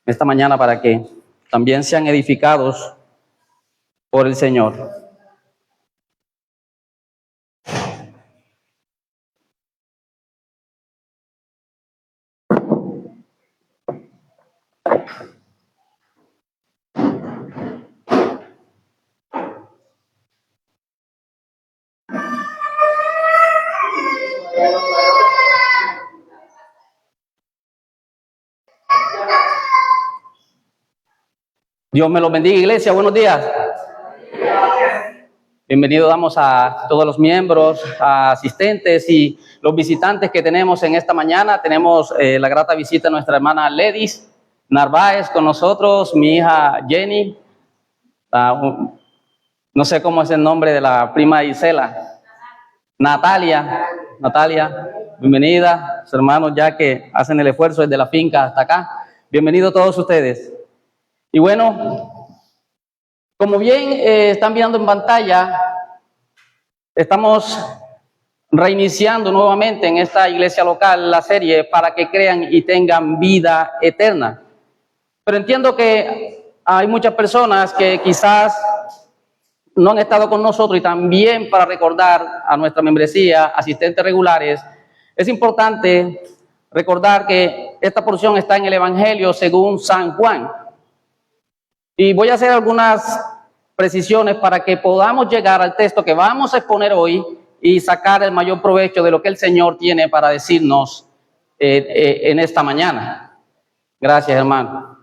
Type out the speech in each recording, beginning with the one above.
esta mañana para que también sean edificados por el Señor. Dios me los bendiga, iglesia. Buenos días. Bienvenido damos a todos los miembros, a asistentes y los visitantes que tenemos en esta mañana. Tenemos la grata visita de nuestra hermana Ledis Narváez con nosotros, mi hija Jenny, no sé cómo es el nombre de la prima Isela, Natalia, bienvenida, sus hermanos ya que hacen el esfuerzo desde la finca hasta acá. Bienvenidos todos ustedes. Y bueno, como bien están viendo en pantalla, estamos reiniciando nuevamente en esta iglesia local la serie para que crean y tengan vida eterna. Pero entiendo que hay muchas personas que quizás no han estado con nosotros, y también para recordar a nuestra membresía, asistentes regulares, es importante recordar que esta porción está en el Evangelio según San Juan. Y voy a hacer algunas precisiones para que podamos llegar al texto que vamos a exponer hoy y sacar el mayor provecho de lo que el Señor tiene para decirnos en esta mañana. Gracias, hermano.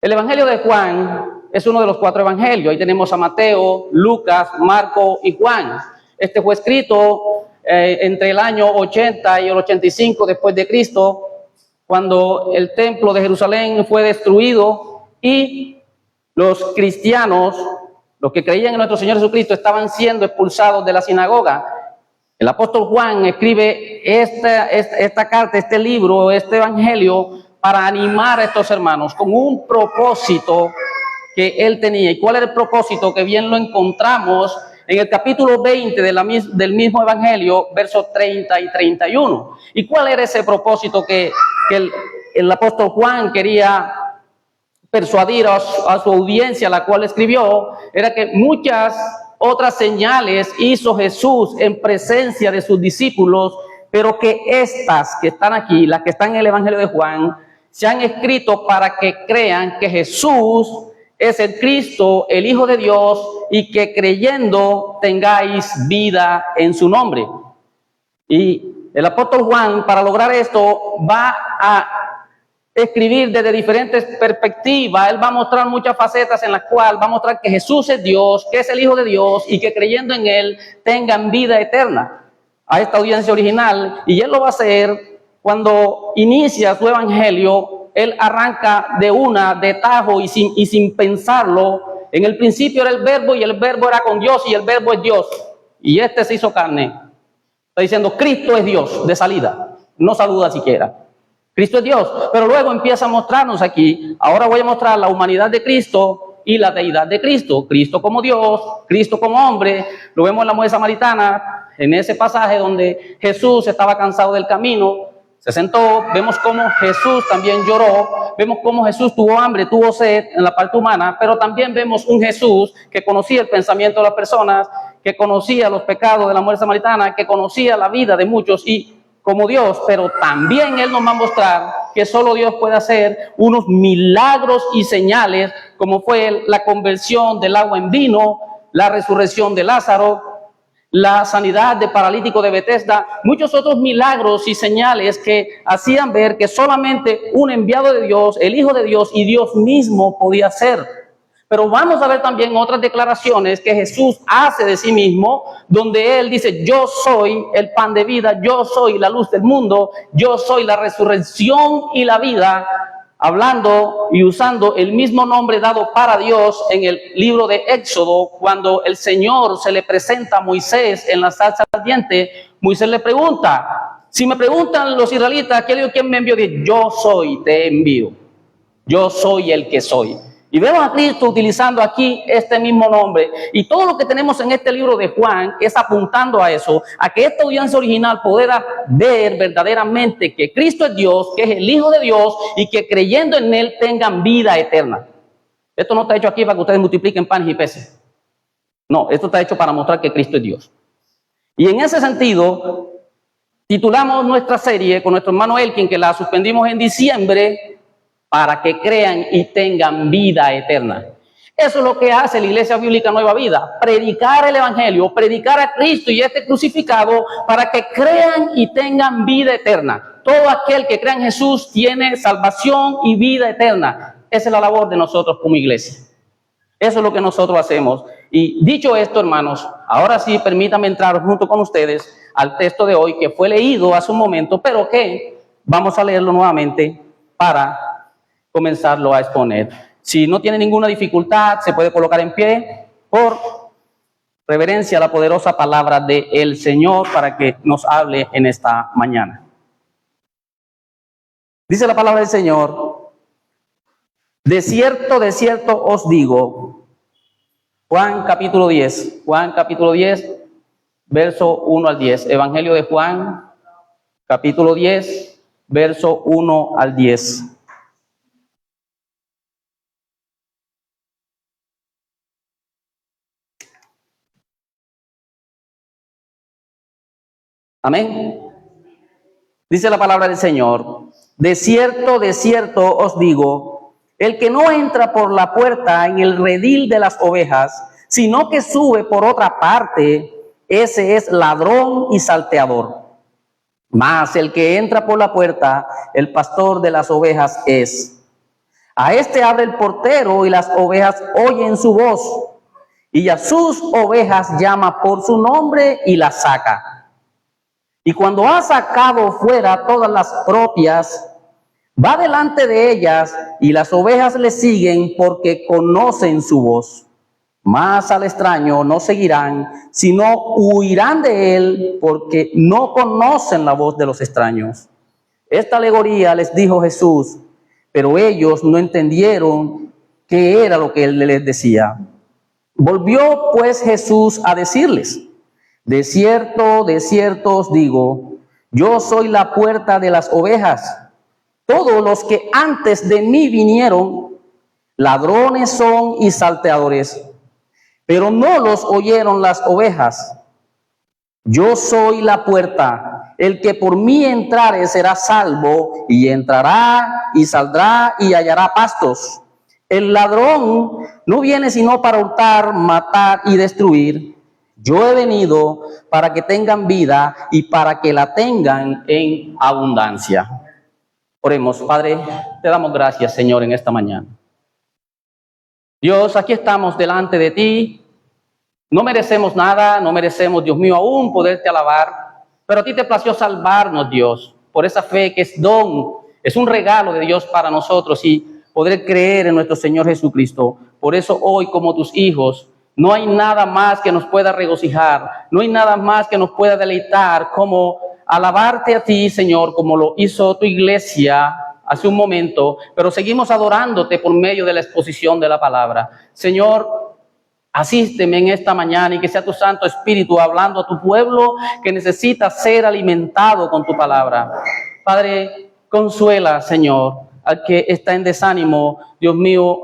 El Evangelio de Juan es uno de los 4 evangelios. Ahí tenemos a Mateo, Lucas, Marco y Juan. Este fue escrito entre el año 80 y el 85 después de Cristo, cuando el templo de Jerusalén fue destruido y los cristianos, los que creían en nuestro Señor Jesucristo, estaban siendo expulsados de la sinagoga. El apóstol Juan escribe esta carta, este libro, este evangelio, para animar a estos hermanos con un propósito que él tenía. ¿Y cuál era el propósito? Que bien lo encontramos en el capítulo 20 del mismo evangelio, versos 30 y 31. ¿Y cuál era ese propósito que el apóstol Juan quería persuadir a su audiencia, la cual escribió? Era que muchas otras señales hizo Jesús en presencia de sus discípulos, pero que estas que están aquí, las que están en el Evangelio de Juan, se han escrito para que crean que Jesús es el Cristo, el Hijo de Dios, y que creyendo tengáis vida en su nombre. Y el apóstol Juan, para lograr esto, va a escribir desde diferentes perspectivas. Él va a mostrar muchas facetas en las cuales va a mostrar que Jesús es Dios, que es el Hijo de Dios y que creyendo en Él tengan vida eterna a esta audiencia original. Y Él lo va a hacer cuando inicia su evangelio. Él arranca de tajo y sin pensarlo. En el principio era el verbo y el verbo era con Dios y el verbo es Dios. Y este se hizo carne. Está diciendo Cristo es Dios de salida. No saluda siquiera. Cristo es Dios, pero luego empieza a mostrarnos aquí, ahora voy a mostrar la humanidad de Cristo y la deidad de Cristo. Cristo como Dios, Cristo como hombre. Lo vemos en la mujer samaritana, en ese pasaje donde Jesús estaba cansado del camino, se sentó. Vemos cómo Jesús también lloró, vemos cómo Jesús tuvo hambre, tuvo sed en la parte humana, pero también vemos un Jesús que conocía el pensamiento de las personas, que conocía los pecados de la mujer samaritana, que conocía la vida de muchos y como Dios, pero también Él nos va a mostrar que solo Dios puede hacer unos milagros y señales, como fue la conversión del agua en vino, la resurrección de Lázaro, la sanidad de paralítico de Betesda, muchos otros milagros y señales que hacían ver que solamente un enviado de Dios, el Hijo de Dios y Dios mismo podía hacer. Pero vamos a ver también otras declaraciones que Jesús hace de sí mismo, donde Él dice, yo soy el pan de vida, yo soy la luz del mundo, yo soy la resurrección y la vida, hablando y usando el mismo nombre dado para Dios en el libro de Éxodo. Cuando el Señor se le presenta a Moisés en la zarza ardiente, Moisés le pregunta, si me preguntan los israelitas, ¿quién me envió? Dice, yo soy, te envío, yo soy el que soy. Y vemos a Cristo utilizando aquí este mismo nombre. Y todo lo que tenemos en este libro de Juan es apuntando a eso, a que esta audiencia original pudiera ver verdaderamente que Cristo es Dios, que es el Hijo de Dios y que creyendo en Él tengan vida eterna. Esto no está hecho aquí para que ustedes multipliquen panes y peces. No, esto está hecho para mostrar que Cristo es Dios. Y en ese sentido, titulamos nuestra serie con nuestro hermano Elkin, que la suspendimos en diciembre, para que crean y tengan vida eterna. Eso es lo que hace la Iglesia Bíblica Nueva Vida, predicar el Evangelio, predicar a Cristo y este crucificado para que crean y tengan vida eterna. Todo aquel que crea en Jesús tiene salvación y vida eterna. Esa es la labor de nosotros como iglesia. Eso es lo que nosotros hacemos. Y dicho esto, hermanos, ahora sí permítanme entrar junto con ustedes al texto de hoy que fue leído hace un momento, pero que vamos a leerlo nuevamente para comenzarlo a exponer. Si no tiene ninguna dificultad, se puede colocar en pie por reverencia a la poderosa palabra del Señor para que nos hable en esta mañana. Dice la palabra del Señor: de cierto os digo. Juan capítulo 10, verso 1 al 10. Evangelio de Juan, capítulo 10, verso 1 al 10. Amén. Dice la palabra del Señor: de cierto os digo, el que no entra por la puerta en el redil de las ovejas, sino que sube por otra parte, ese es ladrón y salteador. Mas el que entra por la puerta, el pastor de las ovejas es. A este abre el portero y las ovejas oyen su voz, y a sus ovejas llama por su nombre y las saca. Y cuando ha sacado fuera todas las propias, va delante de ellas y las ovejas le siguen porque conocen su voz. Mas al extraño no seguirán, sino huirán de él porque no conocen la voz de los extraños. Esta alegoría les dijo Jesús, pero ellos no entendieron qué era lo que él les decía. Volvió pues Jesús a decirles: de cierto os digo, yo soy la puerta de las ovejas. Todos los que antes de mí vinieron, ladrones son y salteadores, pero no los oyeron las ovejas. Yo soy la puerta, el que por mí entrare será salvo, y entrará y saldrá y hallará pastos. El ladrón no viene sino para hurtar, matar y destruir. Yo he venido para que tengan vida y para que la tengan en abundancia. Oremos. Padre, te damos gracias, Señor, en esta mañana. Dios, aquí estamos delante de ti. No merecemos nada, no merecemos, Dios mío, aún poderte alabar, pero a ti te plació salvarnos, Dios, por esa fe que es don, es un regalo de Dios para nosotros y poder creer en nuestro Señor Jesucristo. Por eso hoy, como tus hijos, no hay nada más que nos pueda regocijar, no hay nada más que nos pueda deleitar como alabarte a ti, Señor, como lo hizo tu iglesia hace un momento, pero seguimos adorándote por medio de la exposición de la palabra. Señor, asísteme en esta mañana y que sea tu Santo Espíritu hablando a tu pueblo que necesita ser alimentado con tu palabra. Padre, consuela, Señor, al que está en desánimo. Dios mío,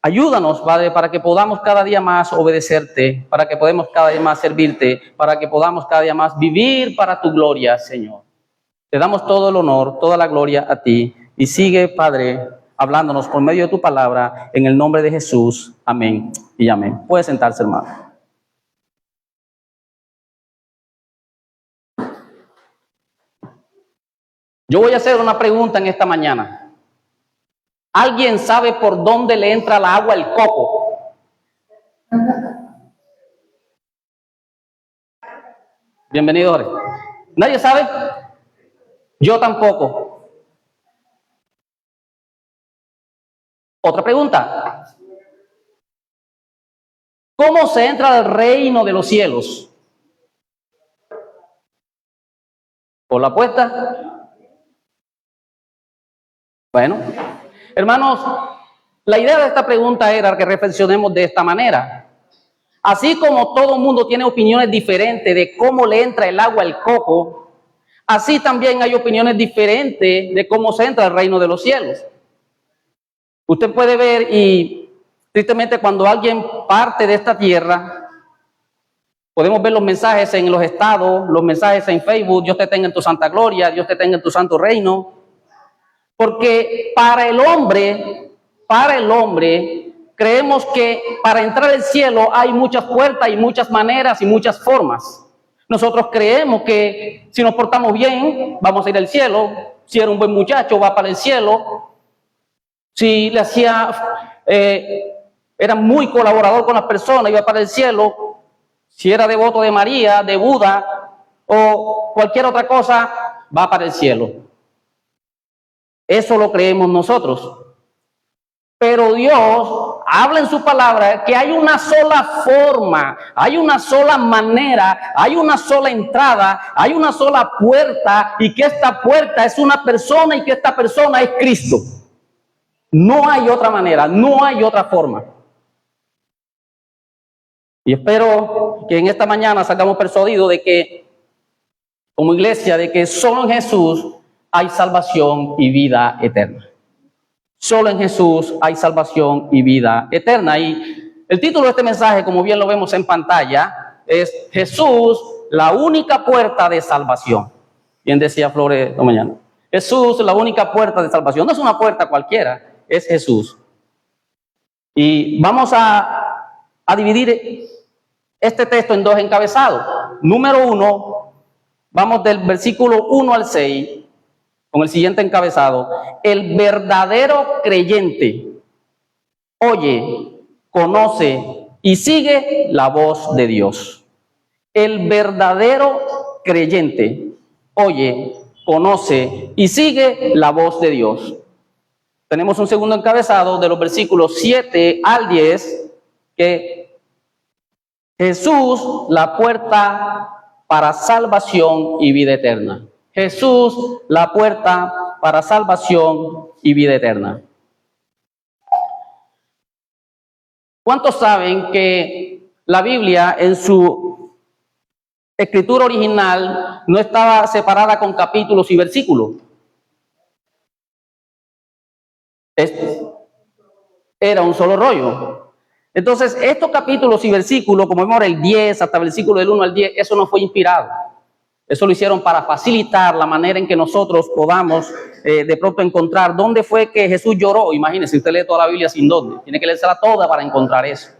ayúdanos, Padre, para que podamos cada día más obedecerte, para que podamos cada día más servirte, para que podamos cada día más vivir para tu gloria, Señor. Te damos todo el honor, toda la gloria a ti. Y sigue, Padre, hablándonos por medio de tu palabra, en el nombre de Jesús. Amén y amén. Puede sentarse, hermano. Yo voy a hacer una pregunta en esta mañana. ¿Alguien sabe por dónde le entra el agua al coco? Bienvenido, Jorge. ¿Nadie sabe? Yo tampoco. Otra pregunta. ¿Cómo se entra al reino de los cielos? ¿Por la puerta? Bueno, hermanos, La idea de esta pregunta era que reflexionemos de esta manera. Así como todo el mundo tiene opiniones diferentes de cómo le entra el agua al coco, así también hay opiniones diferentes de cómo se entra al reino de los cielos. Usted puede ver, y tristemente cuando alguien parte de esta tierra, podemos ver los mensajes en los estados, los mensajes en Facebook: Dios te tenga en tu santa gloria, Dios te tenga en tu santo reino. Porque para el hombre, creemos que para entrar al cielo hay muchas puertas y muchas maneras y muchas formas. Nosotros creemos que si nos portamos bien, vamos a ir al cielo. Si era un buen muchacho, va para el cielo. Si le era muy colaborador con las personas, iba para el cielo. Si era devoto de María, de Buda o cualquier otra cosa, va para el cielo. Eso lo creemos nosotros. Pero Dios habla en su palabra que hay una sola forma, hay una sola manera, hay una sola entrada, hay una sola puerta, y que esta puerta es una persona y que esta persona es Cristo. No hay otra manera, no hay otra forma. Y espero que en esta mañana salgamos persuadidos de que, como iglesia, de que solo en Jesús hay salvación y vida eterna. Solo en Jesús hay salvación y vida eterna. Y el título de este mensaje, como bien lo vemos en pantalla, es Jesús, la única puerta de salvación. Bien decía Flores esta mañana. Jesús, la única puerta de salvación. No es una puerta cualquiera, es Jesús. Y vamos a dividir este texto en dos encabezados. Número 1, vamos del versículo 1 al 6. Con el siguiente encabezado: el verdadero creyente oye, conoce y sigue la voz de Dios. El verdadero creyente oye, conoce y sigue la voz de Dios. Tenemos un segundo encabezado de los versículos 7 al 10, que Jesús, la puerta para salvación y vida eterna. Jesús, la puerta para salvación y vida eterna. ¿Cuántos saben que la Biblia en su escritura original no estaba separada con capítulos y versículos? Era un solo rollo. Entonces, estos capítulos y versículos, como vemos el 10 hasta el versículo del 1 al 10, eso no fue inspirado. Eso lo hicieron para facilitar la manera en que nosotros podamos de pronto encontrar dónde fue que Jesús lloró. Imagínense, usted lee toda la Biblia sin dónde. Tiene que leérsela toda para encontrar eso.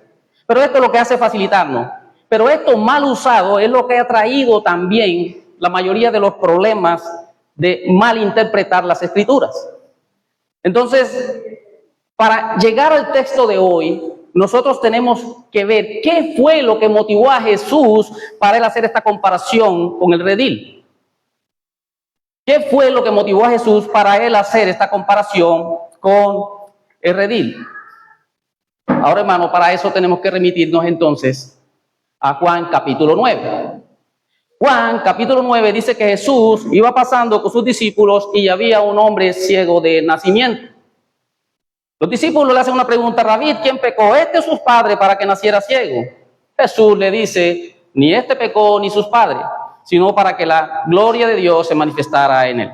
Pero esto es lo que hace facilitarnos. Pero esto mal usado es lo que ha traído también la mayoría de los problemas de malinterpretar las Escrituras. Entonces, para llegar al texto de hoy, nosotros tenemos que ver qué fue lo que motivó a Jesús para él hacer esta comparación con el redil. ¿Qué fue lo que motivó a Jesús para él hacer esta comparación con el redil? Ahora, hermano, para eso tenemos que remitirnos entonces a Juan capítulo 9. Juan capítulo 9 dice que Jesús iba pasando con sus discípulos y había un hombre ciego de nacimiento. Los discípulos le hacen una pregunta: Rabí, ¿quién pecó, este o sus padres, para que naciera ciego? Jesús le dice: ni este pecó ni sus padres, sino para que la gloria de Dios se manifestara en él.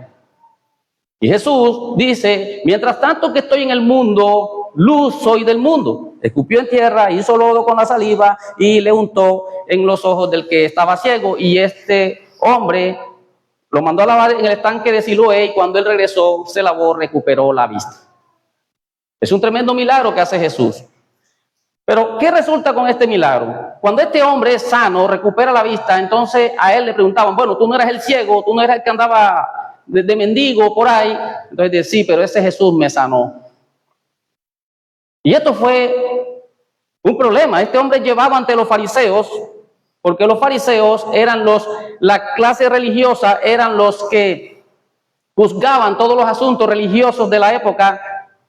Y Jesús dice: mientras tanto que estoy en el mundo, luz soy del mundo. Escupió en tierra, hizo lodo con la saliva y le untó en los ojos del que estaba ciego. Y este hombre lo mandó a lavar en el estanque de Siloé, y cuando él regresó, se lavó, recuperó la vista. Es un tremendo milagro que hace Jesús. Pero, ¿qué resulta con este milagro? Cuando este hombre es sano, recupera la vista, entonces a él le preguntaban: bueno, tú no eras el ciego, tú no eras el que andaba de mendigo por ahí. Entonces dice: sí, pero ese Jesús me sanó. Y esto fue un problema. Este hombre llevaba ante los fariseos, porque los fariseos eran la clase religiosa, eran los que juzgaban todos los asuntos religiosos de la época,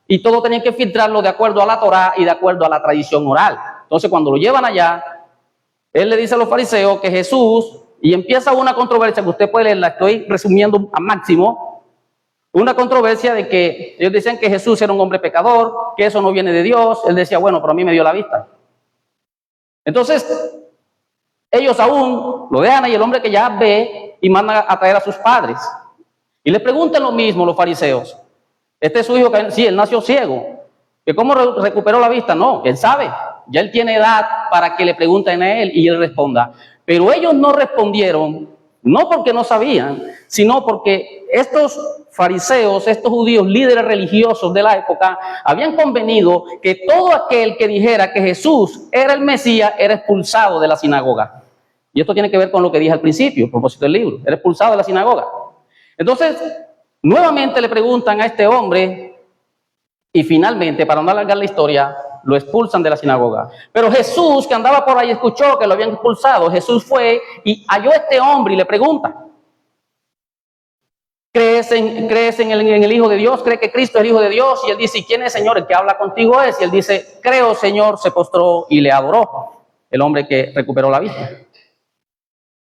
y todo tenían que filtrarlo de acuerdo a la Torá y de acuerdo a la tradición oral. Entonces, cuando lo llevan allá, él le dice a los fariseos que Jesús, y empieza una controversia que usted puede leer, la estoy resumiendo a máximo, una controversia de que ellos decían que Jesús era un hombre pecador, que eso no viene de Dios. Él decía, bueno, pero a mí me dio la vista. Entonces, ellos aún lo dejan ahí, el hombre que ya ve, y mandan a traer a sus padres. Y le preguntan lo mismo los fariseos. Este es su hijo, que sí, él nació ciego. ¿Que cómo recuperó la vista? No, él sabe. Ya él tiene edad para que le pregunten a él y él responda. Pero ellos no respondieron, no porque no sabían, sino porque estos fariseos, estos judíos líderes religiosos de la época, habían convenido que todo aquel que dijera que Jesús era el Mesías era expulsado de la sinagoga. Y esto tiene que ver con lo que dije al principio, a propósito del libro, era expulsado de la sinagoga. Entonces, nuevamente le preguntan a este hombre y finalmente, para no alargar la historia, lo expulsan de la sinagoga. Pero Jesús, que andaba por ahí, escuchó que lo habían expulsado. Jesús fue y halló a este hombre y le pregunta, ¿crees en el Hijo de Dios? ¿Cree que Cristo es el Hijo de Dios? Y él dice, ¿y quién es, Señor? El que habla contigo es. Y él dice, creo, Señor. Se postró y le adoró, el hombre que recuperó la vista.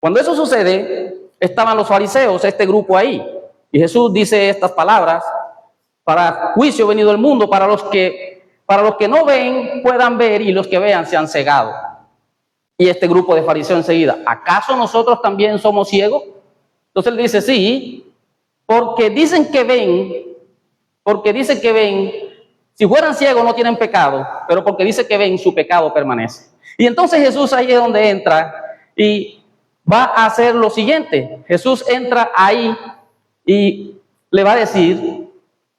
Cuando eso sucede, estaban los fariseos, este grupo ahí. Y Jesús dice estas palabras, para juicio venido al mundo, para los que no ven puedan ver y los que vean sean cegados. Y este grupo de fariseos enseguida, ¿acaso nosotros también somos ciegos? Entonces él dice, sí, porque dicen que ven, si fueran ciegos no tienen pecado, pero porque dice que ven, su pecado permanece. Y entonces Jesús ahí es donde entra y va a hacer lo siguiente. Jesús entra ahí y le va a decir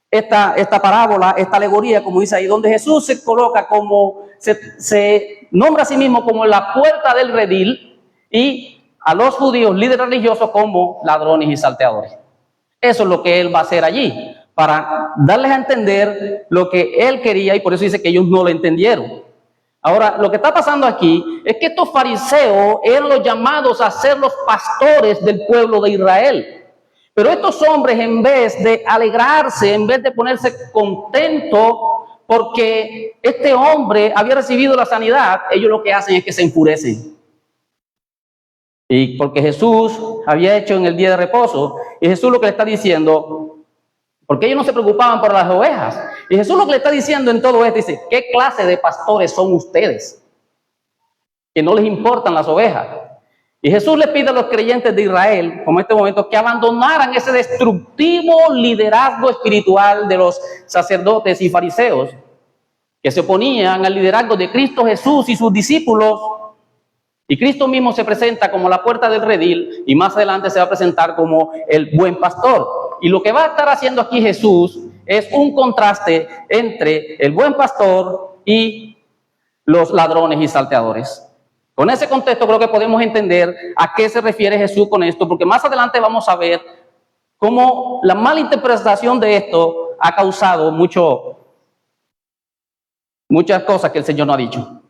esta parábola, esta alegoría, como dice ahí, donde Jesús se coloca como, se nombra a sí mismo como la puerta del redil y a los judíos líderes religiosos como ladrones y salteadores. Eso es lo que él va a hacer allí, para darles a entender lo que él quería, y por eso dice que ellos no lo entendieron. Ahora, lo que está pasando aquí es que estos fariseos eran los llamados a ser los pastores del pueblo de Israel. Pero estos hombres, en vez de alegrarse, en vez de ponerse contentos porque este hombre había recibido la sanidad, ellos lo que hacen es que se enfurecen. Y porque Jesús había hecho en el día de reposo, y Jesús lo que le está diciendo, porque ellos no se preocupaban por las ovejas, y Jesús lo que le está diciendo en todo esto, dice, ¿qué clase de pastores son ustedes? Que no les importan las ovejas. Y Jesús le pide a los creyentes de Israel, como en este momento, que abandonaran ese destructivo liderazgo espiritual de los sacerdotes y fariseos, que se oponían al liderazgo de Cristo Jesús y sus discípulos. Y Cristo mismo se presenta como la puerta del redil, y más adelante se va a presentar como el buen pastor. Y lo que va a estar haciendo aquí Jesús es un contraste entre el buen pastor y los ladrones y salteadores. Con ese contexto creo que podemos entender a qué se refiere Jesús con esto, porque más adelante vamos a ver cómo la mala interpretación de esto ha causado muchas cosas que el Señor no ha dicho.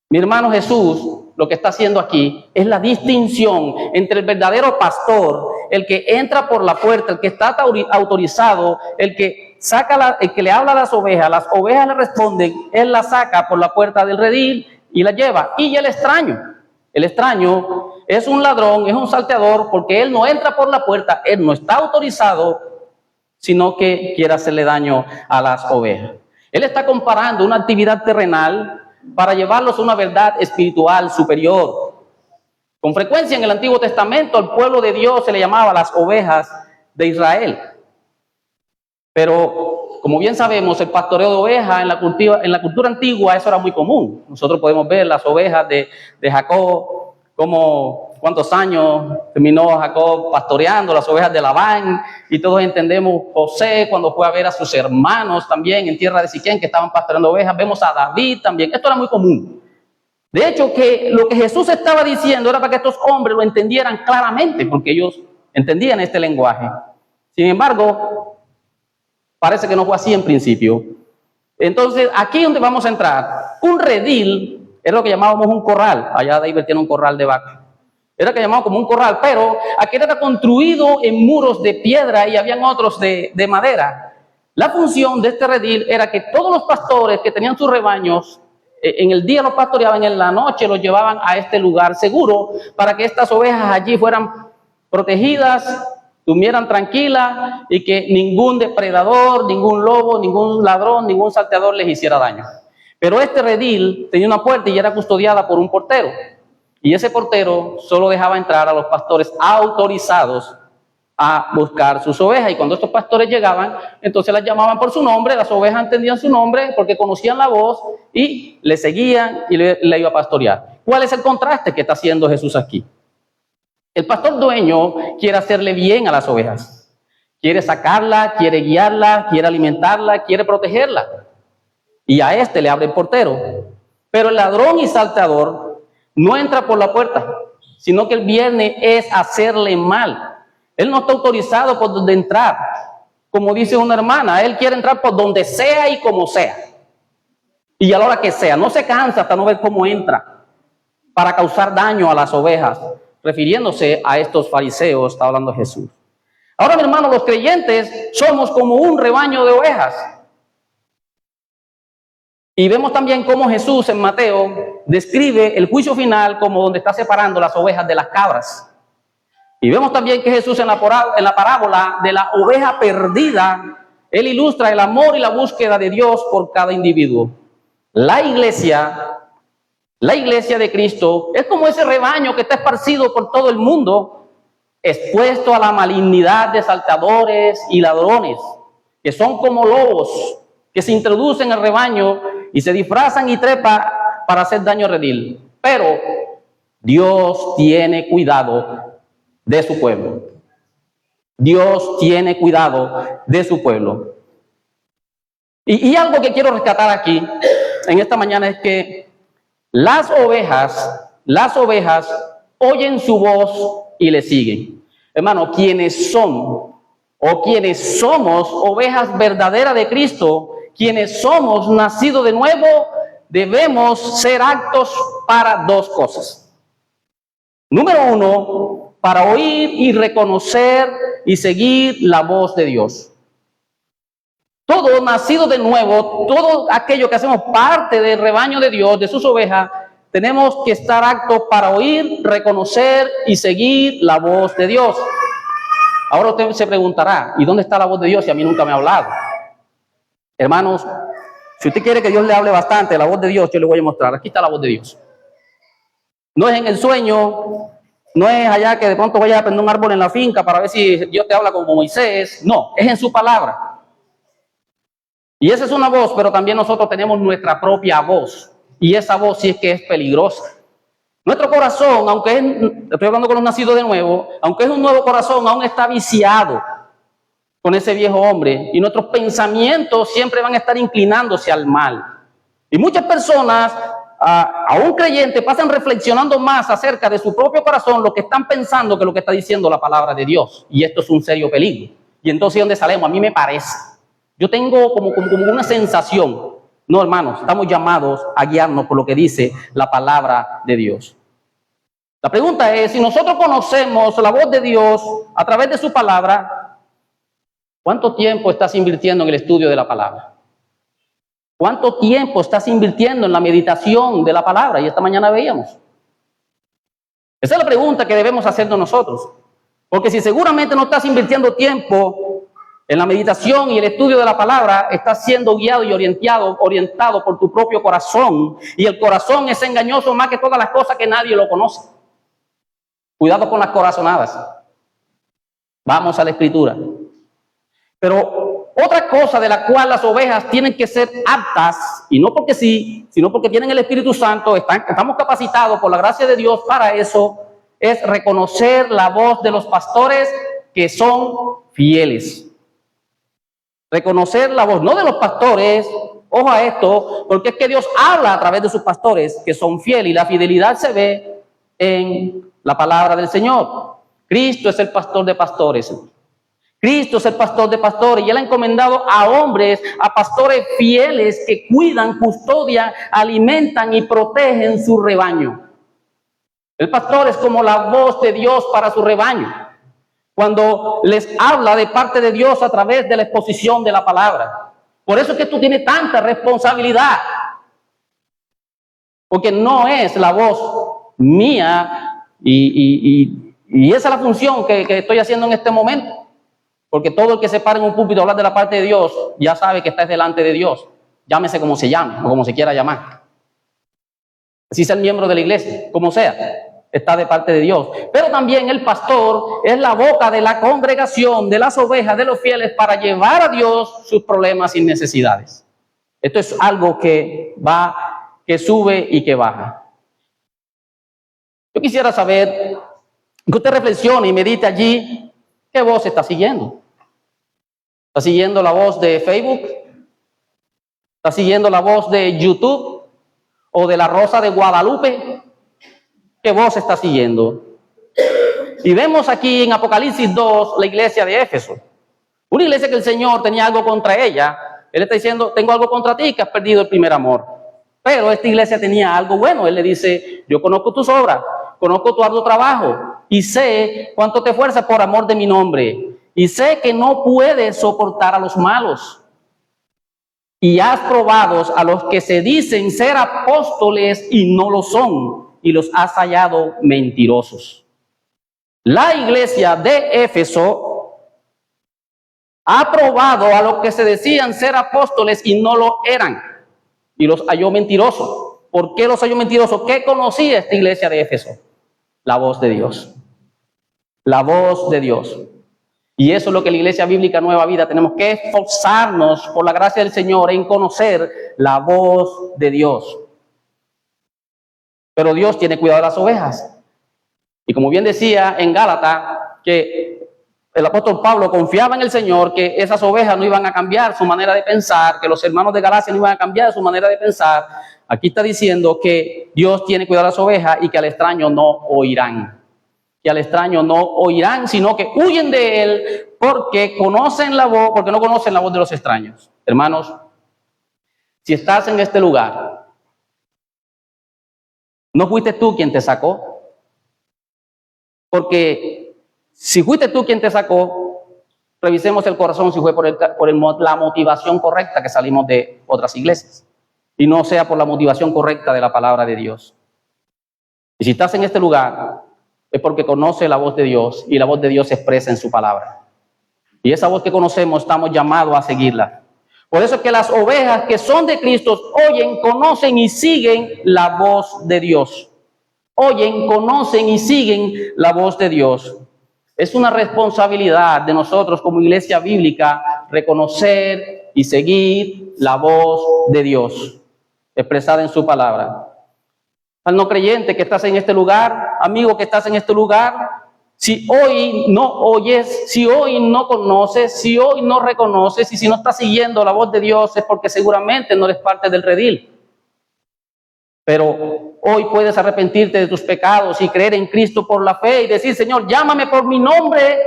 Mi hermano, Jesús lo que está haciendo aquí es la distinción entre el verdadero pastor, el que entra por la puerta, el que está autorizado, el que le habla a las ovejas le responden, él la saca por la puerta del redil y la lleva. Y el extraño es un ladrón, es un salteador, porque él no entra por la puerta, él no está autorizado, sino que quiere hacerle daño a las ovejas. Él está comparando una actividad terrenal para llevarlos a una verdad espiritual superior. Con frecuencia en el Antiguo Testamento al pueblo de Dios se le llamaba las ovejas de Israel. Pero como bien sabemos, el pastoreo de ovejas en la cultura antigua eso era muy común. Nosotros podemos ver las ovejas de Jacob, como cuántos años terminó Jacob pastoreando las ovejas de Labán, y todos entendemos José cuando fue a ver a sus hermanos también en tierra de Siquén que estaban pastoreando ovejas. Vemos a David también, esto era muy común. De hecho, que lo que Jesús estaba diciendo era para que estos hombres lo entendieran claramente, porque ellos entendían este lenguaje. Sin embargo, parece que no fue así en principio. Entonces, aquí es donde vamos a entrar. Un redil es lo que llamábamos un corral. Allá David tiene un corral de vaca. Era que llamado como un corral, pero aquel era construido en muros de piedra y habían otros de madera. La función de este redil era que todos los pastores que tenían sus rebaños, en el día los pastoreaban, en la noche los llevaban a este lugar seguro para que estas ovejas allí fueran protegidas, durmieran tranquilas y que ningún depredador, ningún lobo, ningún ladrón, ningún salteador les hiciera daño. Pero este redil tenía una puerta y era custodiada por un portero. Y ese portero solo dejaba entrar a los pastores autorizados a buscar sus ovejas. Y cuando estos pastores llegaban, entonces las llamaban por su nombre, las ovejas entendían su nombre porque conocían la voz y le seguían y le iba a pastorear. ¿Cuál es el contraste que está haciendo Jesús aquí? El pastor dueño quiere hacerle bien a las ovejas. Quiere sacarla, quiere guiarla, quiere alimentarla, quiere protegerla. Y a este le abre el portero. Pero el ladrón y salteador no entra por la puerta, sino que el viernes es hacerle mal. Él no está autorizado por donde entrar. Como dice una hermana, él quiere entrar por donde sea y como sea. Y a la hora que sea. No se cansa hasta no ver cómo entra para causar daño a las ovejas. Refiriéndose a estos fariseos, está hablando Jesús. Ahora, mi hermano, los creyentes somos como un rebaño de ovejas. Y vemos también cómo Jesús en Mateo describe el juicio final como donde está separando las ovejas de las cabras. Y vemos también que Jesús en la parábola de la oveja perdida, él ilustra el amor y la búsqueda de Dios por cada individuo. La iglesia de Cristo es como ese rebaño que está esparcido por todo el mundo, expuesto a la malignidad de salteadores y ladrones, que son como lobos, que se introducen al rebaño y se disfrazan y trepan para hacer daño al redil. Pero Dios tiene cuidado de su pueblo. Dios tiene cuidado de su pueblo. Y algo que quiero rescatar aquí en esta mañana es que las ovejas oyen su voz y le siguen. Hermano, quienes son o quienes somos ovejas verdaderas de Cristo, quienes somos nacidos de nuevo, debemos ser aptos para dos cosas. Número uno, para oír y reconocer y seguir la voz de Dios. Todo nacido de nuevo, todo aquello que hacemos parte del rebaño de Dios, de sus ovejas, tenemos que estar aptos para oír, reconocer y seguir la voz de Dios. Ahora usted se preguntará, ¿y dónde está la voz de Dios si a mí nunca me ha hablado? Hermanos, si usted quiere que Dios le hable bastante, la voz de Dios, yo le voy a mostrar. Aquí está la voz de Dios. No es en el sueño, no es allá que de pronto vaya a prender un árbol en la finca para ver si Dios te habla como Moisés. No, es en su palabra. Y esa es una voz, pero también nosotros tenemos nuestra propia voz. Y esa voz sí es que es peligrosa. Nuestro corazón, estoy hablando con los nacidos de nuevo, aunque es un nuevo corazón, aún está viciado con ese viejo hombre. Y nuestros pensamientos siempre van a estar inclinándose al mal. Y muchas personas, aún creyentes, pasan reflexionando más acerca de su propio corazón, lo que están pensando que lo que está diciendo la palabra de Dios. Y esto es un serio peligro. Y entonces, ¿dónde salimos? A mí me parece. Yo tengo como una sensación. No, hermanos, estamos llamados a guiarnos por lo que dice la palabra de Dios. La pregunta es, si nosotros conocemos la voz de Dios a través de su palabra, ¿cuánto tiempo estás invirtiendo en el estudio de la palabra? ¿Cuánto tiempo estás invirtiendo en la meditación de la palabra? Y esta mañana veíamos. Esa es la pregunta que debemos hacernos nosotros. Porque si seguramente no estás invirtiendo tiempo en la meditación y el estudio de la palabra, estás siendo guiado y orientado por tu propio corazón. Y el corazón es engañoso más que todas las cosas que nadie lo conoce. Cuidado con las corazonadas. Vamos a la Escritura. Pero otra cosa de la cual las ovejas tienen que ser aptas, y no porque sí, sino porque tienen el Espíritu Santo, estamos capacitados por la gracia de Dios para eso, es reconocer la voz de los pastores que son fieles. Reconocer la voz, no de los pastores, ojo a esto, porque es que Dios habla a través de sus pastores que son fieles y la fidelidad se ve en la palabra del Señor. Cristo es el pastor de pastores. Cristo es el pastor de pastores y Él ha encomendado a hombres, a pastores fieles que cuidan, custodian, alimentan y protegen su rebaño. El pastor es como la voz de Dios para su rebaño. Cuando les habla de parte de Dios a través de la exposición de la palabra. Por eso es que tú tienes tanta responsabilidad. Porque no es la voz mía y esa es la función que estoy haciendo en este momento. Porque todo el que se para en un púlpito a hablar de la parte de Dios, ya sabe que está delante de Dios. Llámese como se llame o como se quiera llamar. Así sea el miembro de la iglesia, como sea, está de parte de Dios. Pero también el pastor es la boca de la congregación, de las ovejas, de los fieles, para llevar a Dios sus problemas y necesidades. Esto es algo que va, que sube y que baja. Yo quisiera saber que usted reflexione y medite allí, ¿qué voz está siguiendo? ¿Está siguiendo la voz de Facebook? ¿Está siguiendo la voz de YouTube? ¿O de la Rosa de Guadalupe? ¿Qué voz está siguiendo? Y vemos aquí en Apocalipsis 2 la iglesia de Éfeso. Una iglesia que el Señor tenía algo contra ella. Él está diciendo, tengo algo contra ti, que has perdido el primer amor. Pero esta iglesia tenía algo bueno. Él le dice, yo conozco tus obras, conozco tu arduo trabajo y sé cuánto te esfuerzas por amor de mi nombre. Y sé que no puedes soportar a los malos. Y has probado a los que se dicen ser apóstoles y no lo son, y los has hallado mentirosos. La iglesia de Éfeso ha probado a los que se decían ser apóstoles y no lo eran, y los halló mentirosos. ¿Por qué los halló mentirosos? ¿Qué conocía esta iglesia de Éfeso? La voz de Dios. La voz de Dios. Y eso es lo que la Iglesia Bíblica Nueva Vida tenemos que esforzarnos por la gracia del Señor en conocer la voz de Dios. Pero Dios tiene cuidado de las ovejas. Y como bien decía en Gálatas, que el apóstol Pablo confiaba en el Señor, que esas ovejas no iban a cambiar su manera de pensar, que los hermanos de Galacia no iban a cambiar su manera de pensar. Aquí está diciendo que Dios tiene cuidado de las ovejas y que al extraño no oirán. Que al extraño no oirán, sino que huyen de él porque conocen la voz, porque no conocen la voz de los extraños. Hermanos, si estás en este lugar, no fuiste tú quien te sacó, porque si fuiste tú quien te sacó, revisemos el corazón si fue por la motivación correcta que salimos de otras iglesias y no sea por la motivación correcta de la palabra de Dios. Y si estás en este lugar, es porque conoce la voz de Dios y la voz de Dios se expresa en su palabra. Y esa voz que conocemos estamos llamados a seguirla. Por eso es que las ovejas que son de Cristo oyen, conocen y siguen la voz de Dios. Oyen, conocen y siguen la voz de Dios. Es una responsabilidad de nosotros como iglesia bíblica reconocer y seguir la voz de Dios expresada en su palabra. Al no creyente que estás en este lugar, amigo que estás en este lugar, si hoy no oyes, si hoy no conoces, si hoy no reconoces y si no estás siguiendo la voz de Dios es porque seguramente no eres parte del redil. Pero hoy puedes arrepentirte de tus pecados y creer en Cristo por la fe y decir, Señor, llámame por mi nombre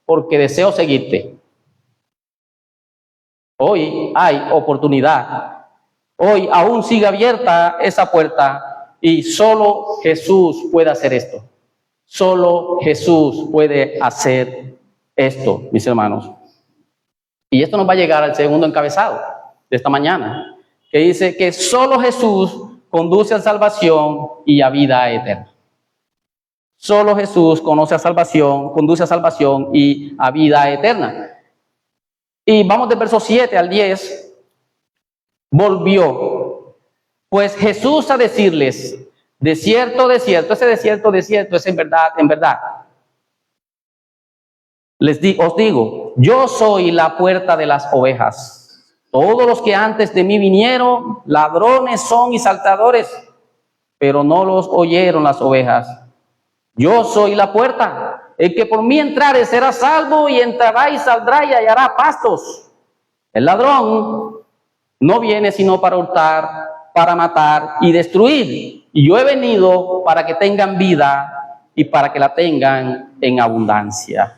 porque deseo seguirte. Hoy hay oportunidad. Hoy aún sigue abierta esa puerta. Y solo Jesús puede hacer esto. Solo Jesús puede hacer esto, mis hermanos. Y esto nos va a llegar al segundo encabezado de esta mañana, que dice que solo Jesús conduce a salvación y a vida eterna. Solo Jesús conduce a salvación y a vida eterna. Y vamos del verso 7 al 10. Volvió pues Jesús a decirles, de cierto, ese de cierto es en verdad. Os digo, yo soy la puerta de las ovejas. Todos los que antes de mí vinieron, ladrones son y saltadores, pero no los oyeron las ovejas. Yo soy la puerta. El que por mí entrare será salvo y entrará y saldrá y hallará pastos. El ladrón no viene sino para hurtar, para matar y destruir. Y yo he venido para que tengan vida y para que la tengan en abundancia.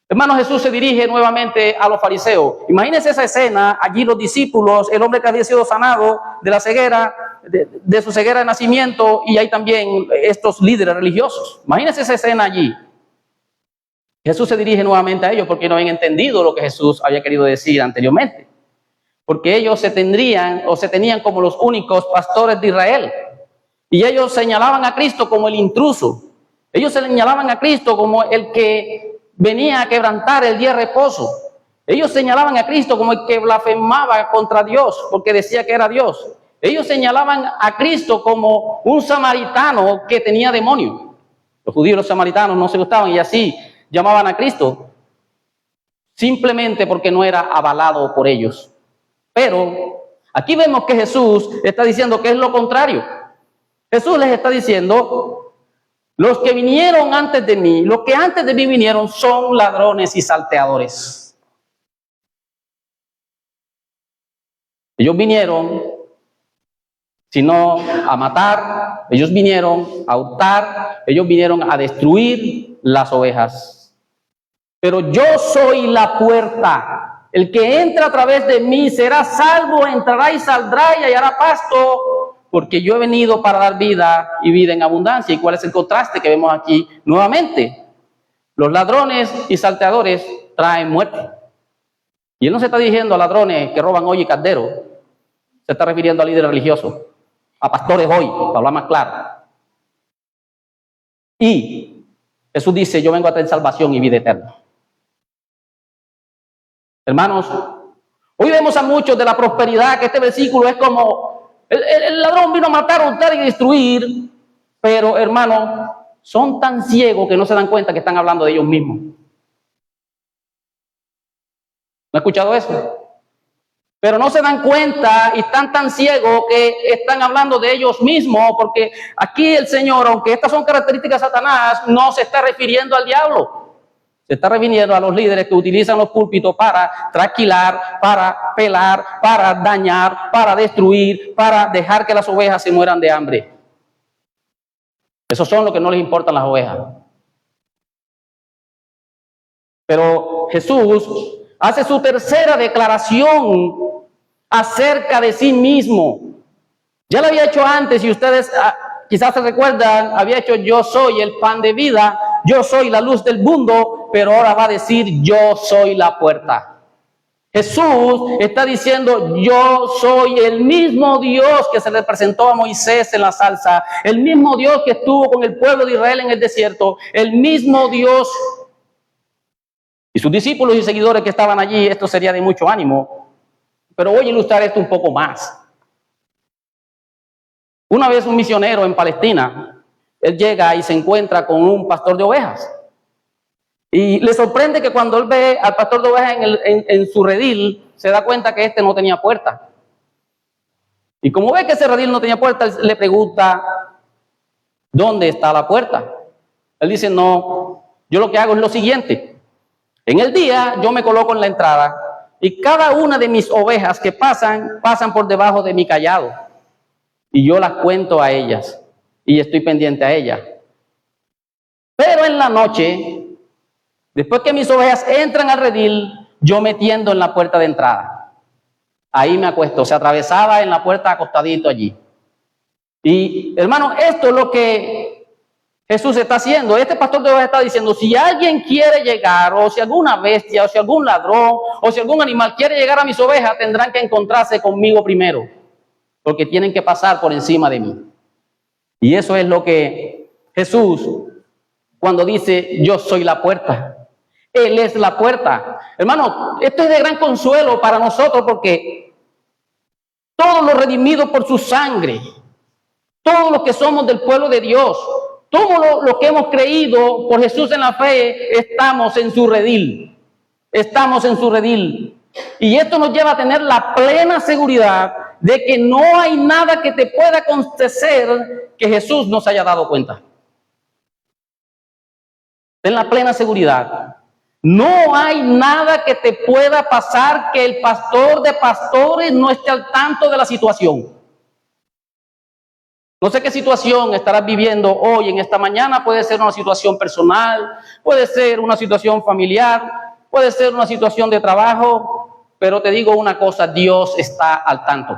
Hermanos, Jesús se dirige nuevamente a los fariseos. Imagínense esa escena, allí los discípulos, el hombre que había sido sanado de la ceguera, de su ceguera de nacimiento, y hay también estos líderes religiosos. Imagínense esa escena allí. Jesús se dirige nuevamente a ellos porque no habían entendido lo que Jesús había querido decir anteriormente. Porque ellos se tenían como los únicos pastores de Israel. Y ellos señalaban a Cristo como el intruso. Ellos señalaban a Cristo como el que venía a quebrantar el día de reposo. Ellos señalaban a Cristo como el que blasfemaba contra Dios, porque decía que era Dios. Ellos señalaban a Cristo como un samaritano que tenía demonios. Los judíos y los samaritanos no se gustaban y así llamaban a Cristo, simplemente porque no era avalado por ellos. Pero aquí vemos que Jesús está diciendo que es lo contrario. Jesús les está diciendo: los que vinieron antes de mí, los que antes de mí vinieron, son ladrones y salteadores. Ellos vinieron sino a matar, ellos vinieron a hurtar, ellos vinieron a destruir las ovejas. Pero yo soy la puerta. El que entra a través de mí será salvo, entrará y saldrá y hallará pasto, porque yo he venido para dar vida y vida en abundancia. ¿Y cuál es el contraste que vemos aquí nuevamente? Los ladrones y salteadores traen muerte. Y él no se está dirigiendo a ladrones que roban olla y caldero, se está refiriendo a líderes religiosos, a pastores hoy, para hablar más claro. Y Jesús dice: yo vengo a traer salvación y vida eterna. Hermanos, hoy vemos a muchos de la prosperidad, que este versículo es como el ladrón vino a matar, hurtar y destruir, pero hermanos, son tan ciegos que no se dan cuenta que están hablando de ellos mismos. ¿No ha escuchado eso? Pero no se dan cuenta y están tan ciegos que están hablando de ellos mismos, porque aquí el Señor, aunque estas son características de Satanás, no se está refiriendo al diablo. Se está refiriendo a los líderes que utilizan los púlpitos para trasquilar, para pelar, para dañar, para destruir, para dejar que las ovejas se mueran de hambre. Esos son los que no les importan las ovejas. Pero Jesús hace su tercera declaración acerca de sí mismo. Ya lo había hecho antes, y ustedes quizás se recuerdan, había hecho: yo soy el pan de vida, yo soy la luz del mundo, pero ahora va a decir: yo soy la puerta. Jesús está diciendo: yo soy el mismo Dios que se le presentó a Moisés en la zarza, el mismo Dios que estuvo con el pueblo de Israel en el desierto, el mismo Dios. Y sus discípulos y seguidores que estaban allí, esto sería de mucho ánimo, pero voy a ilustrar esto un poco más. Una vez un misionero en Palestina, él llega y se encuentra con un pastor de ovejas. Y le sorprende que cuando él ve al pastor de ovejas en su redil, se da cuenta que este no tenía puerta. Y como ve que ese redil no tenía puerta, él le pregunta: ¿dónde está la puerta? Él dice: no, yo lo que hago es lo siguiente. En el día yo me coloco en la entrada y cada una de mis ovejas que pasan por debajo de mi cayado. Y yo las cuento a ellas y estoy pendiente a ellas. Pero en la noche, después que mis ovejas entran al redil, yo me tiendo en la puerta de entrada. Ahí me acuesto, se atravesaba en la puerta acostadito allí. Y hermano, esto es lo que Jesús está haciendo. Este pastor de ovejas está diciendo: si alguien quiere llegar, o si alguna bestia, o si algún ladrón, o si algún animal quiere llegar a mis ovejas, tendrán que encontrarse conmigo primero, porque tienen que pasar por encima de mí. Y eso es lo que Jesús, cuando dice: yo soy la puerta, Él es la puerta. Hermano, esto es de gran consuelo para nosotros, porque todos los redimidos por su sangre, todos los que somos del pueblo de Dios, todos los que hemos creído por Jesús en la fe, estamos en su redil. Estamos en su redil. Y esto nos lleva a tener la plena seguridad de que no hay nada que te pueda acontecer que Jesús nos haya dado cuenta. Ten la plena seguridad. No hay nada que te pueda pasar que el pastor de pastores no esté al tanto de la situación. No sé qué situación estarás viviendo hoy, en esta mañana. Puede ser una situación personal, puede ser una situación familiar, puede ser una situación de trabajo, pero te digo una cosa: Dios está al tanto.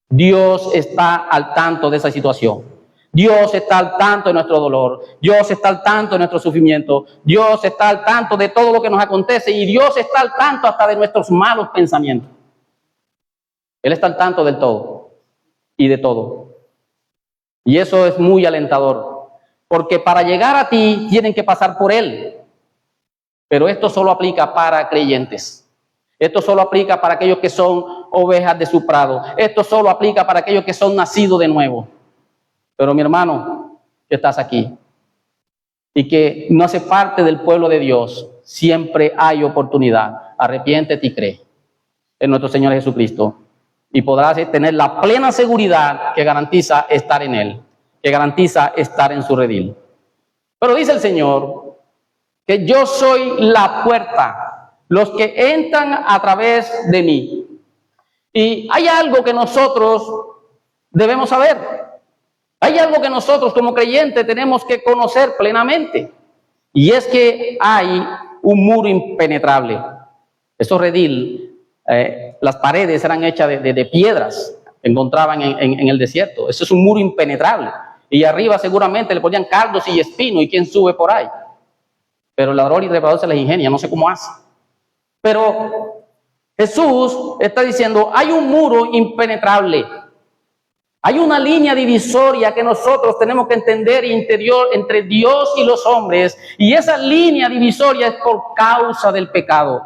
Dios está al tanto de esa situación. Dios está al tanto de nuestro dolor. Dios está al tanto de nuestro sufrimiento. Dios está al tanto de todo lo que nos acontece, y Dios está al tanto hasta de nuestros malos pensamientos. Él está al tanto del todo y de todo. Y eso es muy alentador, porque para llegar a ti tienen que pasar por Él. Pero esto solo aplica para creyentes. Esto solo aplica para aquellos que son ovejas de su prado. Esto solo aplica para aquellos que son nacidos de nuevo. Pero mi hermano, que estás aquí y que no hace parte del pueblo de Dios, siempre hay oportunidad. Arrepiéntete y cree en nuestro Señor Jesucristo y podrás tener la plena seguridad que garantiza estar en Él, que garantiza estar en su redil. Pero dice el Señor que yo soy la puerta, los que entran a través de mí. Y hay algo que nosotros debemos saber. Hay algo que nosotros como creyentes tenemos que conocer plenamente. Y es que hay un muro impenetrable. Esos redil, las paredes eran hechas de piedras que encontraban en el desierto. Eso es un muro impenetrable. Y arriba seguramente le ponían cardos y espinos. ¿Y quién sube por ahí? Pero el ladrón y el depredador se les ingenia, no sé cómo hace. Pero Jesús está diciendo, hay un muro impenetrable. Hay una línea divisoria que nosotros tenemos que entender interior entre Dios y los hombres. Y esa línea divisoria es por causa del pecado.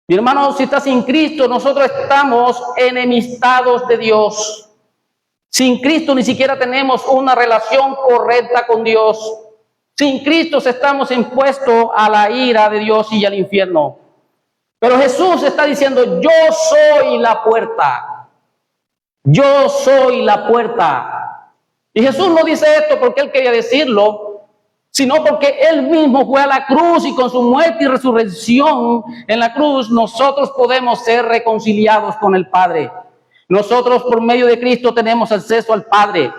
Mi hermano, si estás sin Cristo, nosotros estamos enemistados de Dios. Sin Cristo ni siquiera tenemos una relación correcta con Dios. Sin Cristo estamos impuestos a la ira de Dios y al infierno. Pero Jesús está diciendo, yo soy la puerta. Yo soy la puerta. Y Jesús no dice esto porque Él quería decirlo, sino porque Él mismo fue a la cruz y con su muerte y resurrección en la cruz nosotros podemos ser reconciliados con el Padre. Nosotros por medio de Cristo tenemos acceso al Padre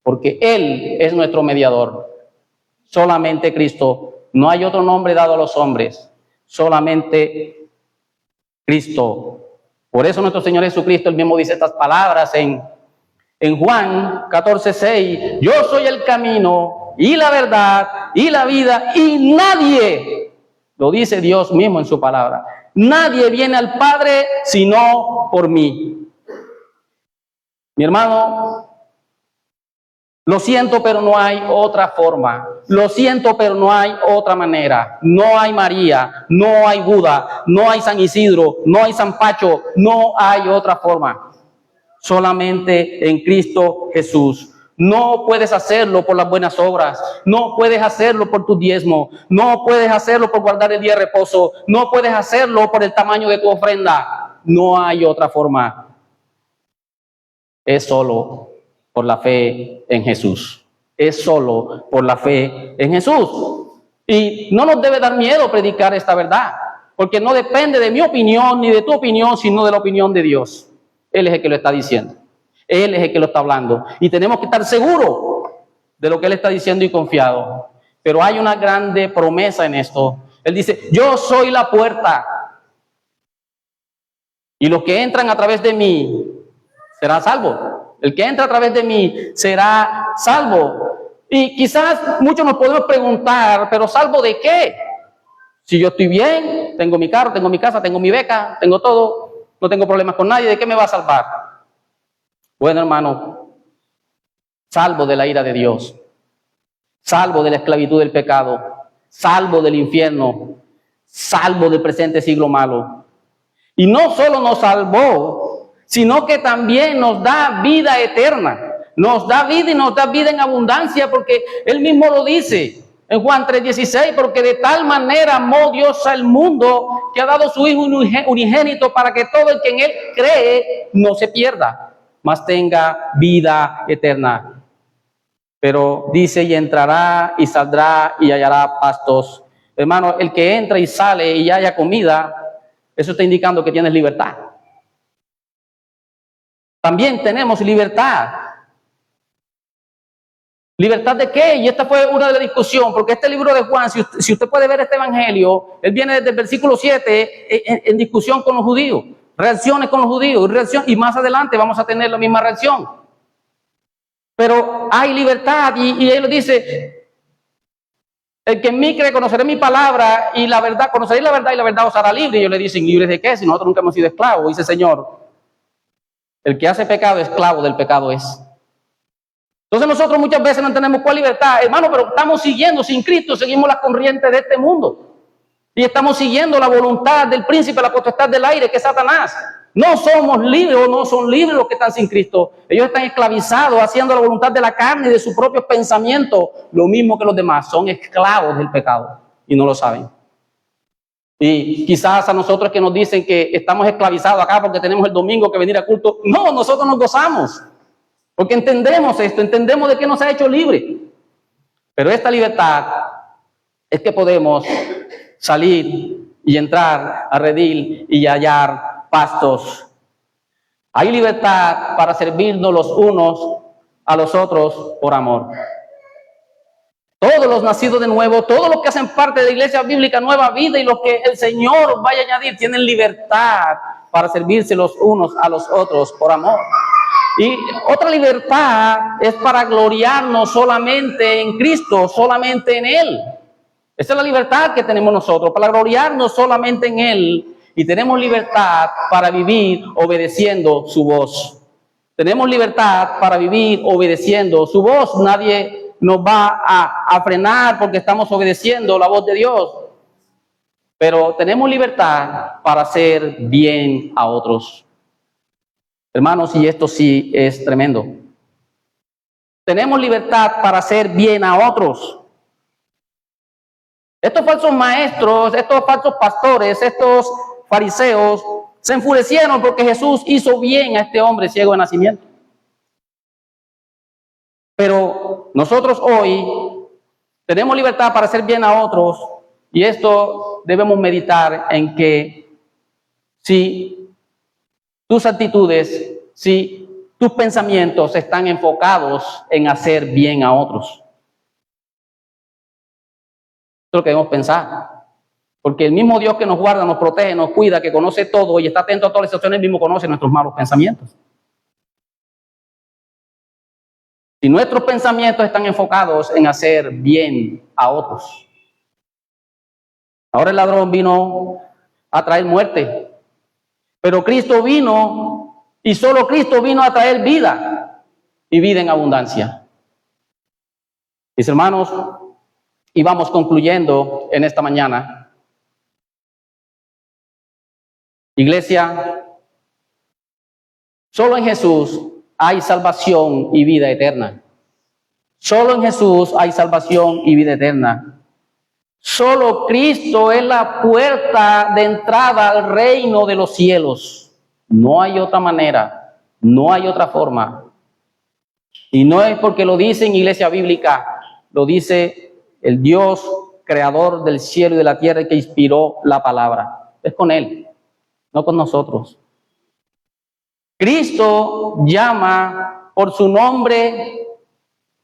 porque Él es nuestro mediador. Solamente Cristo. No hay otro nombre dado a los hombres. Solamente Cristo. Por eso nuestro Señor Jesucristo, Él mismo dice estas palabras en Juan 14:6. Yo soy el camino y la verdad y la vida y nadie, lo dice Dios mismo en su palabra, nadie viene al Padre sino por mí. Mi hermano, lo siento, pero no hay otra forma. Lo siento, pero no hay otra manera. No hay María, no hay Buda, no hay San Isidro, no hay San Pacho, no hay otra forma. Solamente en Cristo Jesús. No puedes hacerlo por las buenas obras, no puedes hacerlo por tu diezmo, no puedes hacerlo por guardar el día de reposo, no puedes hacerlo por el tamaño de tu ofrenda. No hay otra forma. Es solo por la fe en Jesús. Es solo por la fe en Jesús. Y no nos debe dar miedo predicar esta verdad, porque no depende de mi opinión ni de tu opinión, sino de la opinión de Dios. Él es el que lo está diciendo. Él es el que lo está hablando. Y tenemos que estar seguros de lo que Él está diciendo y confiado. Pero hay una grande promesa en esto. Él dice, yo soy la puerta. Y los que entran a través de mí serán salvos. El que entra a través de mí será salvo. Y quizás muchos nos podemos preguntar, ¿pero salvo de qué? Si yo estoy bien, tengo mi carro, tengo mi casa, tengo mi beca, tengo todo, no tengo problemas con nadie, ¿de qué me va a salvar? Bueno, hermano, salvo de la ira de Dios, salvo de la esclavitud del pecado, salvo del infierno, salvo del presente siglo malo. Y no solo nos salvó, sino que también nos da vida eterna. Nos da vida y nos da vida en abundancia, porque Él mismo lo dice en Juan 3:16, porque de tal manera amó Dios al mundo que ha dado su Hijo unigénito para que todo el que en Él cree no se pierda, mas tenga vida eterna. Pero dice, y entrará y saldrá y hallará pastos. Hermano, el que entra y sale y haya comida, eso está indicando que tienes libertad. También tenemos libertad. ¿Libertad de qué? Y esta fue una de las discusiones, porque este libro de Juan, si usted puede ver este evangelio, él viene desde el versículo 7 en discusión con los judíos, reacciones con los judíos, y más adelante vamos a tener la misma reacción. Pero hay libertad y él dice, el que en mí cree conoceré mi palabra y la verdad, conoceréis la verdad y la verdad os hará libre. Y ellos le dicen, ¿libres de qué? Si nosotros nunca hemos sido esclavos. Dice, Señor, el que hace pecado, esclavo del pecado es. Entonces nosotros muchas veces no tenemos cuál libertad, hermano, pero estamos siguiendo, sin Cristo, seguimos las corrientes de este mundo. Y estamos siguiendo la voluntad del príncipe, la potestad del aire, que es Satanás. No somos libres o no son libres los que están sin Cristo. Ellos están esclavizados, haciendo la voluntad de la carne y de sus propios pensamientos. Lo mismo que los demás, son esclavos del pecado y no lo saben. Y quizás a nosotros que nos dicen que estamos esclavizados acá porque tenemos el domingo que venir a culto. No, nosotros nos gozamos. Porque entendemos esto, entendemos de qué nos ha hecho libre. Pero esta libertad es que podemos salir y entrar a redil y hallar pastos. Hay libertad para servirnos los unos a los otros por amor. Todos los nacidos de nuevo, todos los que hacen parte de la Iglesia Bíblica Nueva Vida y los que el Señor vaya a añadir, tienen libertad para servirse los unos a los otros por amor. Y otra libertad es para gloriarnos solamente en Cristo, solamente en Él. Esa es la libertad que tenemos nosotros, para gloriarnos solamente en Él. Y tenemos libertad para vivir obedeciendo su voz. Tenemos libertad para vivir obedeciendo su voz. Nadie nos va a frenar porque estamos obedeciendo la voz de Dios. Pero tenemos libertad para hacer bien a otros. Hermanos, y esto sí es tremendo. Tenemos libertad para hacer bien a otros. Estos falsos maestros, estos falsos pastores, estos fariseos se enfurecieron porque Jesús hizo bien a este hombre ciego de nacimiento. Pero nosotros hoy tenemos libertad para hacer bien a otros, y esto debemos meditar en que si tus actitudes, si tus pensamientos están enfocados en hacer bien a otros. Esto es lo que debemos pensar. Porque el mismo Dios que nos guarda, nos protege, nos cuida, que conoce todo y está atento a todas las situaciones, él mismo conoce nuestros malos pensamientos. Si nuestros pensamientos están enfocados en hacer bien a otros. Ahora el ladrón vino a traer muerte, pero Cristo vino y solo Cristo vino a traer vida y vida en abundancia. Mis hermanos, y vamos concluyendo en esta mañana. Iglesia, solo en Jesús hay salvación y vida eterna. Solo en Jesús hay salvación y vida eterna. Solo Cristo es la puerta de entrada al reino de los cielos. No hay otra manera, no hay otra forma. Y no es porque lo dice en Iglesia Bíblica, lo dice el Dios creador del cielo y de la tierra que inspiró la palabra. Es con Él, no con nosotros. Cristo llama por su nombre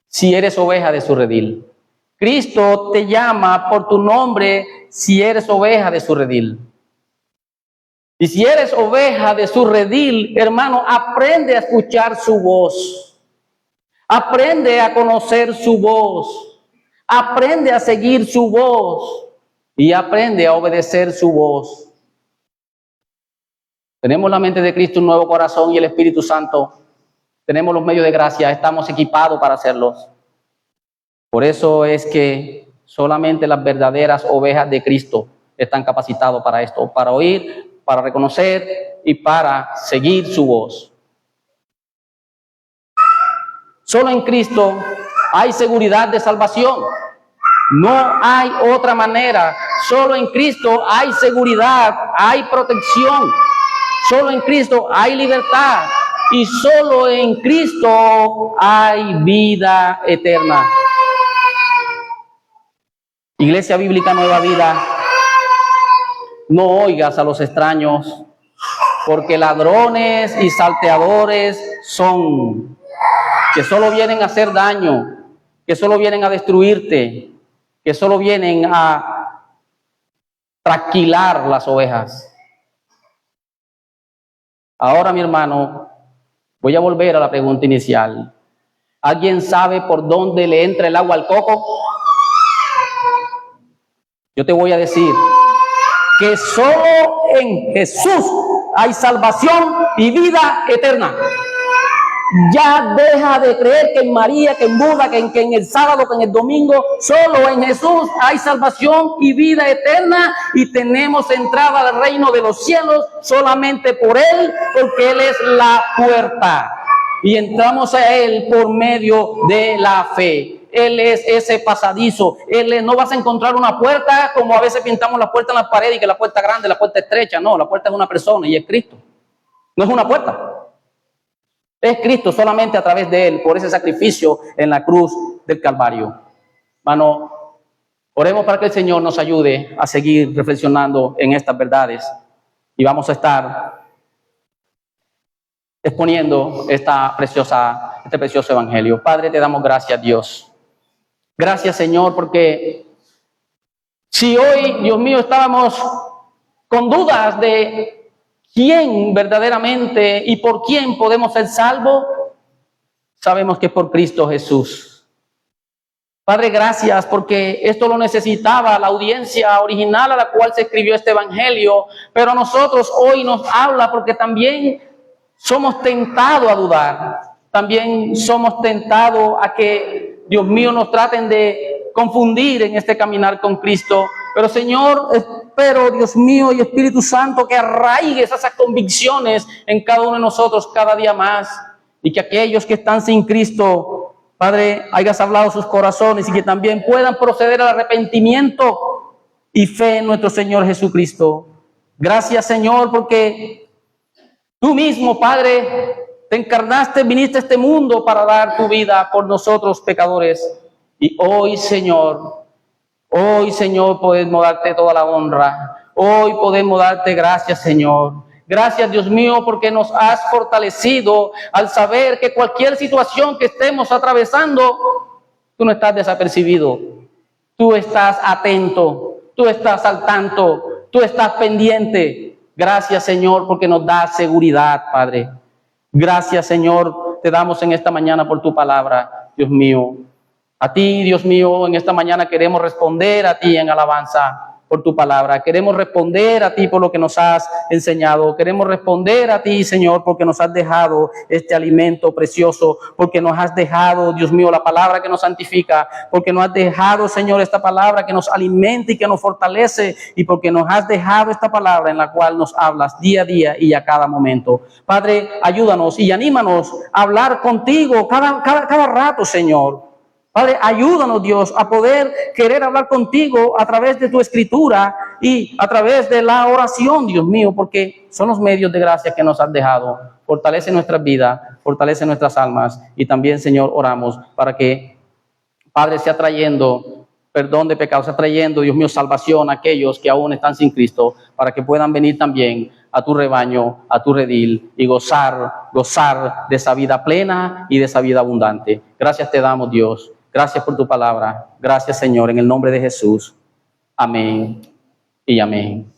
si eres oveja de su redil. Cristo te llama por tu nombre si eres oveja de su redil. Y si eres oveja de su redil, hermano, aprende a escuchar su voz. Aprende a conocer su voz. Aprende a seguir su voz. Y aprende a obedecer su voz. Tenemos la mente de Cristo, un nuevo corazón y el Espíritu Santo. Tenemos los medios de gracia, estamos equipados para hacerlos. Por eso es que solamente las verdaderas ovejas de Cristo están capacitados para esto, para oír, para reconocer y para seguir su voz. Solo en Cristo hay seguridad de salvación. No hay otra manera. Solo en Cristo hay seguridad, hay protección. Solo en Cristo hay libertad. Y solo en Cristo hay vida eterna. Iglesia Bíblica Nueva Vida, no oigas a los extraños, porque ladrones y salteadores son, que solo vienen a hacer daño, que solo vienen a destruirte, que solo vienen a trasquilar las ovejas. Ahora, mi hermano, voy a volver a la pregunta inicial. ¿Alguien sabe por dónde le entra el agua al coco? Yo te voy a decir que solo en Jesús hay salvación y vida eterna. Ya deja de creer que en María, que en Buda, que en el sábado, que en el domingo. Solo en Jesús hay salvación y vida eterna, y tenemos entrada al reino de los cielos solamente por Él, porque Él es la puerta. Y entramos a Él por medio de la fe. Él es ese pasadizo. No vas a encontrar una puerta como a veces pintamos la puerta en la pared y que la puerta grande, la puerta estrecha. No, la puerta es una persona y es Cristo. No es una puerta. Es Cristo, solamente a través de Él, por ese sacrificio en la cruz del Calvario. Hermano, oremos para que el Señor nos ayude a seguir reflexionando en estas verdades. Y vamos a estar exponiendo este precioso evangelio. Padre, te damos gracias, Dios. Gracias, Señor, porque si hoy, Dios mío, estábamos con dudas de quién verdaderamente y por quién podemos ser salvos, sabemos que es por Cristo Jesús. Padre, gracias, porque esto lo necesitaba la audiencia original a la cual se escribió este evangelio, pero a nosotros hoy nos habla porque también somos tentados a dudar, también somos tentados a que, Dios mío, nos traten de confundir en este caminar con Cristo. Pero Señor, espero, Dios mío y Espíritu Santo, que arraigues esas convicciones en cada uno de nosotros cada día más, y que aquellos que están sin Cristo, Padre, hayas hablado sus corazones y que también puedan proceder al arrepentimiento y fe en nuestro Señor Jesucristo. Gracias, Señor, porque tú mismo, Padre, te encarnaste, viniste a este mundo para dar tu vida por nosotros pecadores. Y hoy, Señor, podemos darte toda la honra. Hoy podemos darte gracias, Señor. Gracias, Dios mío, porque nos has fortalecido al saber que cualquier situación que estemos atravesando, tú no estás desapercibido. Tú estás atento, tú estás al tanto, tú estás pendiente. Gracias, Señor, porque nos da seguridad, Padre. Gracias, Señor, te damos en esta mañana por tu palabra, Dios mío. A ti, Dios mío, en esta mañana queremos responder a ti en alabanza por tu palabra. Queremos responder a ti por lo que nos has enseñado. Queremos responder a ti, Señor, porque nos has dejado este alimento precioso, porque nos has dejado, Dios mío, la palabra que nos santifica, porque nos has dejado, Señor, esta palabra que nos alimenta y que nos fortalece, y porque nos has dejado esta palabra en la cual nos hablas día a día y a cada momento. Padre, ayúdanos y anímanos a hablar contigo cada rato, Señor. Padre, ayúdanos, Dios, a poder querer hablar contigo a través de tu escritura y a través de la oración, Dios mío, porque son los medios de gracia que nos has dejado. Fortalece nuestras vidas, fortalece nuestras almas, y también, Señor, oramos para que, Padre, sea trayendo perdón de pecados, sea trayendo, Dios mío, salvación a aquellos que aún están sin Cristo, para que puedan venir también a tu rebaño, a tu redil, y gozar de esa vida plena y de esa vida abundante. Gracias te damos, Dios. Gracias por tu palabra. Gracias, Señor, en el nombre de Jesús. Amén y amén.